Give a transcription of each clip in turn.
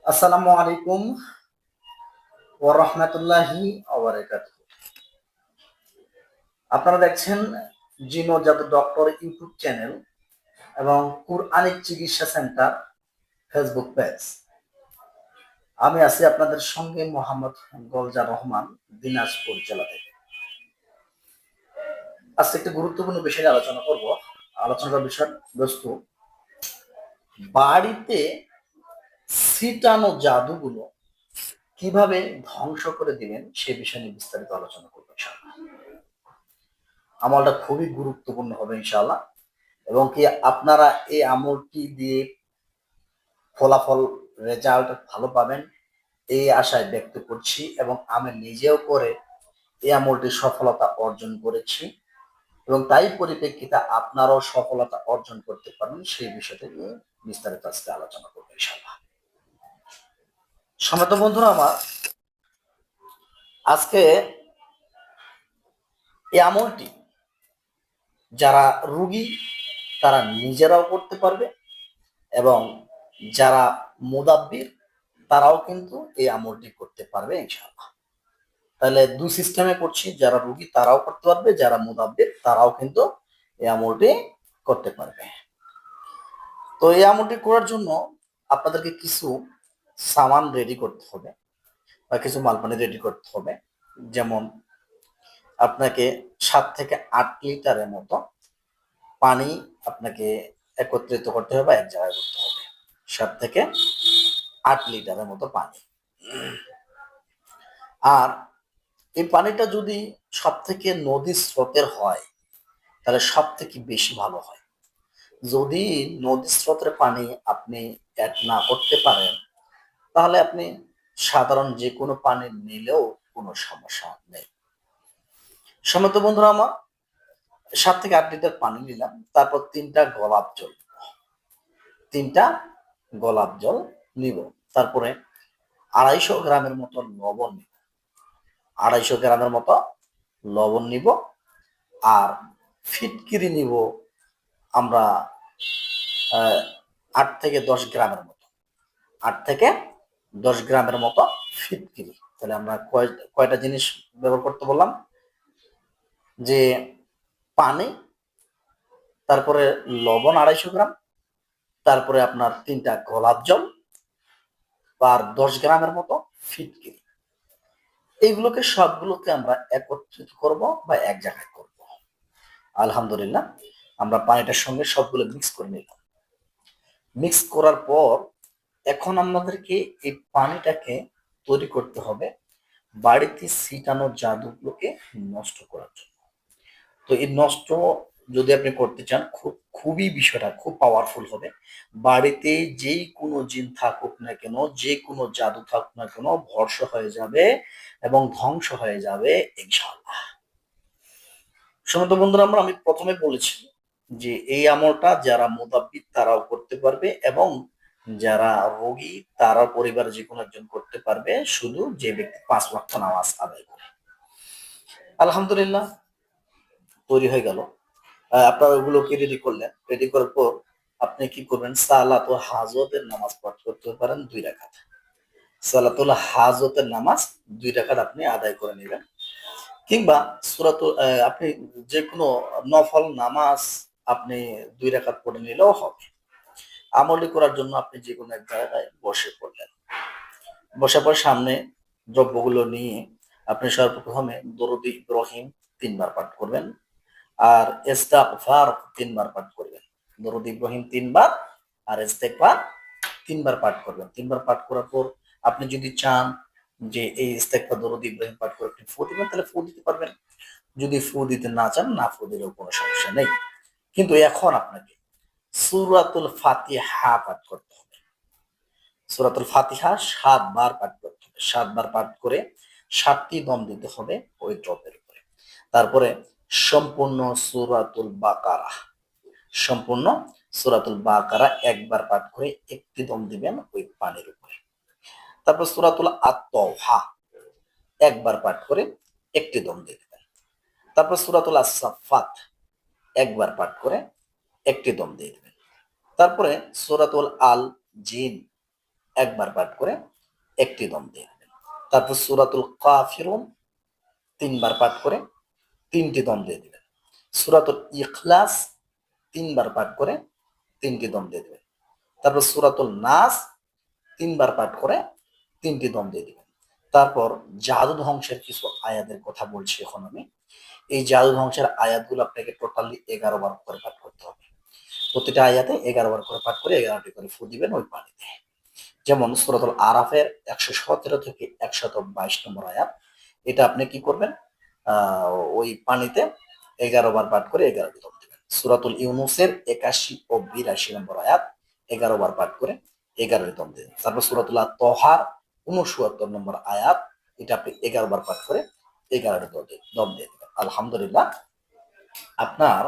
আসসালামু আলাইকুম ওয়া রাহমাতুল্লাহি ওয়া বারাকাতুহু। আপনারা দেখছেন জিনো জাদু ডক্টর ইউটিউব চ্যানেল এবং কুরআনিক চিকিৎসা সেন্টার ফেসবুক পেজ। আমি আছি আপনাদের সঙ্গে মোহাম্মদ গোলজার রহমান, দিনাজপুর জেলা থেকে। আজকে একটি গুরুত্বপূর্ণ বিষয় নিয়ে আলোচনা করব। আলোচনার বিষয়বস্তু বাড়িতে ছিটানো জাদুগুলো কিভাবে ধ্বংস করে দিবেন সে বিষয় নিয়ে বিস্তারিত আলোচনা করবো ইনশাআল্লাহ। আমলটা খুবই গুরুত্বপূর্ণ হবে ইনশাআল্লাহ, এবং কি আপনারা এই আমলটি দিয়ে ফলাফল রেজাল্ট ভালো পাবেন এই আশায় ব্যক্ত করছি, এবং আমি নিজেও করে এই আমলটির সফলতা অর্জন করেছি, এবং তাই পরিপ্রেক্ষিতে আপনারাও সফলতা অর্জন করতে পারবেন সেই বিষয়টি নিয়ে বিস্তারিত আজকে আলোচনা করবো ইনশাআল্লাহ। সম্মানিত বন্ধুরা আমার, আজকে এই আমলটি যারা রোগী তারা নিজেরাও করতে পারবে, এবং যারা মুদাব্বির তারাও কিন্তু এই আমলটি করতে পারবে ইনশাআল্লাহ। তাহলে দুই সিস্টেমে করছি, যারা রোগী তারাও করতে পারবে, যারা মুদাব্বির তারাও কিন্তু এই আমলটি করতে পারবে। তো এই আমলটি করার জন্য আপনাদেরকে কিছু সামান রেডি করতে হবে বা কিছু মালপানি রেডি করতে হবে। যেমন আপনাকে 7 থেকে 8 লিটারের মতো পানি আপনাকে একত্রিত করতে হবে বা এক জায়গায় করতে হবে। 7 থেকে 8 লিটারের মতো পানি। আর এই পানিটা যদি সব থেকে নদীর স্রোতের হয় তাহলে সব থেকে বেশি ভালো হয়। যদি নদীর স্রোতের পানি আপনি অ্যাড না করতে পারেন তাহলে আপনি সাধারণ যে কোনো পানি নিলেও কোনো সমস্যা নেই। সম্মানিত বন্ধুরা আমার, 7 থেকে 8 লিটার পানি নিলাম, তারপর 3টা গোলাপ জল নিব। তারপরে 250 গ্রামের মতো লবণ নিব। 250 গ্রামের মতো লবণ নিব। আর ফিটকিরি নিব আমরা 8 থেকে 10 গ্রামের মতো। 8 থেকে 10 গ্রামের মতো ফিটকিরি। তাহলে আমরা কয়টা জিনিস ব্যবহার করতে বললাম? যে পানি, তারপরে লবণ 250 গ্রাম, তারপরে আপনার 3টা গোলাপ জল, আর 10 গ্রামের মতো ফিটকিরি। এইগুলোকে সবগুলোকে আমরা একত্রিত করব বা এক জায়গায় করব। আলহামদুলিল্লাহ, আমরা পানিটার সঙ্গে সবগুলো মিক্স করে নিলাম। মিক্স করার পর এখন আমাদেরকে এই পানিটাকে তৈরি করতে হবে বাড়িতে ছিটানো জাদুগুলোকে নষ্ট করার জন্য। তো এই নষ্ট যদি আপনি করতে চান, খুবই বিষয়টা খুব পাওয়ারফুল হবে। বাড়িতে যেই কোনো জিন থাকুক না কেন, যে কোনো জাদু থাকুক না কেন, ভর্ষ হয়ে যাবে এবং ধ্বংস হয়ে যাবে ইনশাআল্লাহ। সম্মানিত বন্ধুরা, আমি প্রথমে বলেছি যে এই আমলটা যারা মুতাব্বির তারাও করতে পারবে, এবং যারা রোগী তারা পরিবারের যে কোনো একজন করতে পারবে, শুধু যে ব্যক্তি 5 ওয়াক্ত নামাজ আদায় করে। আলহামদুলিল্লাহ, তৈরি হয়ে গেল। আপনারা ওগুলোকে রেডি করলেন। রেডি করার পর আপনি কি করবেন? সালাতুল হাজতের নামাজ পাঠ করতে পারেন 2 রাকাত। সালাতুল হাজতের নামাজ 2 রাকাত আপনি আদায় করে নেবেন, কিংবা সূরাতুল আপনি যে কোনো নফল নামাজ আপনি 2 রাকাত পড়ে নিলেও হবে। আমলি করার জন্য আপনি যে কোনো এক জায়গায় বসে পড়লেন। বসার পর সামনে দ্রব্যগুলো নিয়ে আপনি সর্বপ্রথমে দরুদ ইব্রাহিম 3 বার পাঠ করবেন, আর ইস্তিগফার 3 বার পাঠ করবেন। দরুদ ইব্রাহিম 3 বার আর ইস্তিগফার 3 বার পাঠ করবেন। 3 বার পাঠ করার পর আপনি যদি চান যে এই ইস্তিগফার দরুদ ইব্রাহিম পাঠ করে আপনি ফু দিবেন, তাহলে ফু দিতে পারবেন। যদি ফু দিতে না চান, না ফু দিলেও কোনো সমস্যা নেই। কিন্তু এখন আপনাকে সূরাতুল ফাতিহা পাঠ করতে হবে। সূরাতুল ফাতিহা 7 বার পাঠ করতে হবে। 7 বার পাঠ করে 7টি দম দিতে হবে ওই দ্রব্যের উপরে। তারপরে সম্পূর্ণ সূরাতুল বাকারা, সম্পূর্ণ সূরাতুল বাকারা 1 বার পাঠ করে একটি দম দিবেন ওই পানির উপরে। তারপর সূরাতুল আত-তাওহা 1 বার পাঠ করে একটি দম দিয়ে দিবেন। তারপর সূরাতুল আস-সাফফাত 1 বার পাঠ করে একটি দম দিয়ে দিবেন। তারপরে সূরাতুল আল জিন একবার পাঠ করে একটি দম দিয়ে দিবেন। তারপর সূরাতুল কাফিরুন ৩ বার পাঠ করে ৩টি দম দিয়ে দিবেন। সূরাতুল ইখলাস ৩ বার পাঠ করে ৩টি দম দিয়ে দিবেন। তারপর সূরাতুল নাস ৩ বার পাঠ করে ৩টি দম দিয়ে দিবেন। তারপর জাদু ধ্বংসের কিছু আয়াতের কথা বলছি এখন আমি। এই জাদু ধ্বংসের আয়াতগুলো আপনাকে টোটালি ১১ বার করে পাঠ করতে হবে। প্রতিটা আয়াতে ১১ বার করে পাঠ করে ১১টি করে ফু দিবেন ওই পানিতে। যেমন সূরাতুল আরাফের ১১৭ থেকে ১২২ নম্বর আয়াত। এটা আপনি কি করবেন? ওই পানিতে ১১ বার পাঠ করে ১১টি দম দিবেন। সূরাতুল ইউনূসের ৮১ ও ৮২ নম্বর আয়াত ১১ বার পাঠ করে ১১টি দম দিবেন। তারপর সূরাতুল আত-তাহার ৬৯ নম্বর আয়াত, এটা আপনি ১১ বার পাঠ করে ১১টি দম দিয়ে দিবেন। আলহামদুলিল্লাহ, আপনার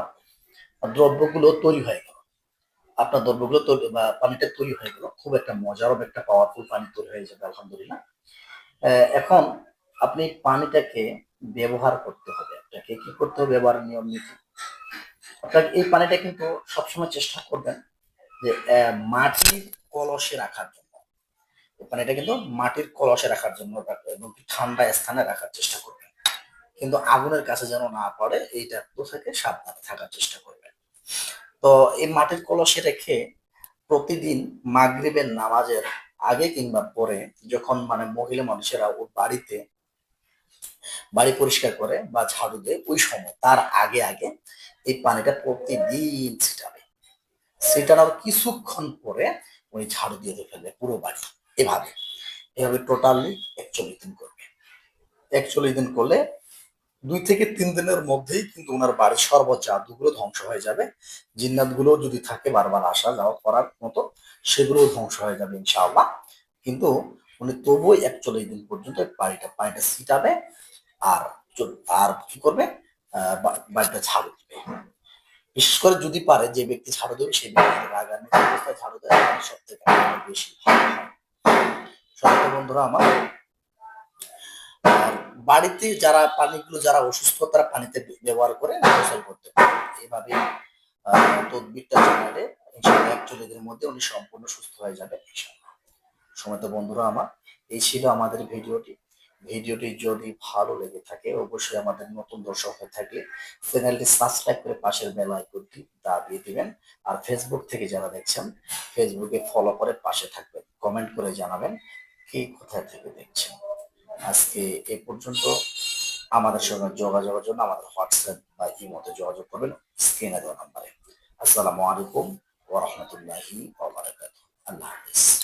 দ্রব্যগুলো তৈরি হয়ে গেল। আপনার দ্রব্যগুলো তৈরি বা পানিটা তৈরি হয়ে গেল। খুব একটা মজার একটা পাওয়ারফুল পানি তৈরি হয়ে যাবে আলহামদুলিল্লাহ। এখন আপনি পানিটাকে ব্যবহার করতে হবে। আপনাকে কি করতে হবে? ব্যবহারের নিয়ম নীতি। আপনাকে এই পানিটা কিন্তু সবসময় চেষ্টা করবেন যে মাটির কলসে রাখার জন্য। এই পানিটা কিন্তু মাটির কলসে রাখার জন্য এবং ঠান্ডা স্থানে রাখার চেষ্টা করবেন। কিন্তু আগুনের কাছে যেন না পড়ে, এইটা থেকে সাবধানে থাকার চেষ্টা করবেন। তো এই মাটির কলসে রেখে প্রতিদিন মাগরিবের নামাজের আগে কিংবা পরে, যখন মানে মহিলা মানুষেরা ওর বাড়িতে বাড়ি পরিষ্কার করে বা ঝাড়ু দেয়, ওই সময় তার আগে আগে এই পানিটা প্রতিদিন ছিটাবে। ছিটানোর কিছুক্ষণ পরে উনি ঝাড়ু দিয়ে ফেলবে পুরো বাড়ি। এভাবে এভাবে টোটালি ৪১ দিন করবে। ৪১ দিন করলে ২ থেকে ৩ দিনের মধ্যেই কিন্তু উনার বাড়ির সর্ব জাদুগুলো ধ্বংস হয়ে যাবে। জিন্নাতগুলো যদি থাকে বারবার আসা যাওয়া করার মতো, সেগুলোও ধ্বংস হয়ে যাবে ইনশাআল্লাহ। কিন্তু উনি তবুও ৪১ দিন পর্যন্ত পানিটা ছিটাবে আর আর কি করবে? বাড়িটা ঝাড়ু দিবে। বিশেষ করে যদি পারে, যে ব্যক্তি ঝাড়ু দেবে সেই ব্যক্তি রাগান্বিত অবস্থায় ঝাড়ু দেয়, সব থেকে বেশি ভালো হয়। সম্মানিত বন্ধুরা আমার, আর বাড়িতে যারা পানিগুলো যারা অসুস্থ তারা পানিতে ব্যবহার করে গোসল করতে পারে। এভাবে তদবিরটা জানালে ইনশাআল্লাহ ৪১ দিনের মধ্যে উনি সম্পূর্ণ সুস্থ হয়ে যাবে ইনশাআল্লাহ। সম্মানিত বন্ধুরা আমার, এই ছিল আমাদের ভিডিওটি। ভিডিওটি যদি ভালো লেগে থাকে অবশ্যই আমাদের নতুন দর্শক হয়ে থাকলে চ্যানেলটি সাবস্ক্রাইব করে পাশের বেল আইকনটি দাবিয়ে দিবেন। আর ফেসবুক থেকে যারা দেখছেন ফেসবুকে ফলো করে পাশে থাকবেন। কমেন্ট করে জানাবেন কে কোথায় থেকে দেখছেন। আজকে এ পর্যন্ত। আমাদের সঙ্গে যোগাযোগের জন্য আমাদের হোয়াটসঅ্যাপ বা ইমোতে যোগাযোগ করবেন স্ক্রিনে দেওয়া নাম্বারে। আসসালামু আলাইকুম ওয়া রাহমাতুল্লাহি ওয়া বারাকাতুহু। আল্লাহ হাফেজ।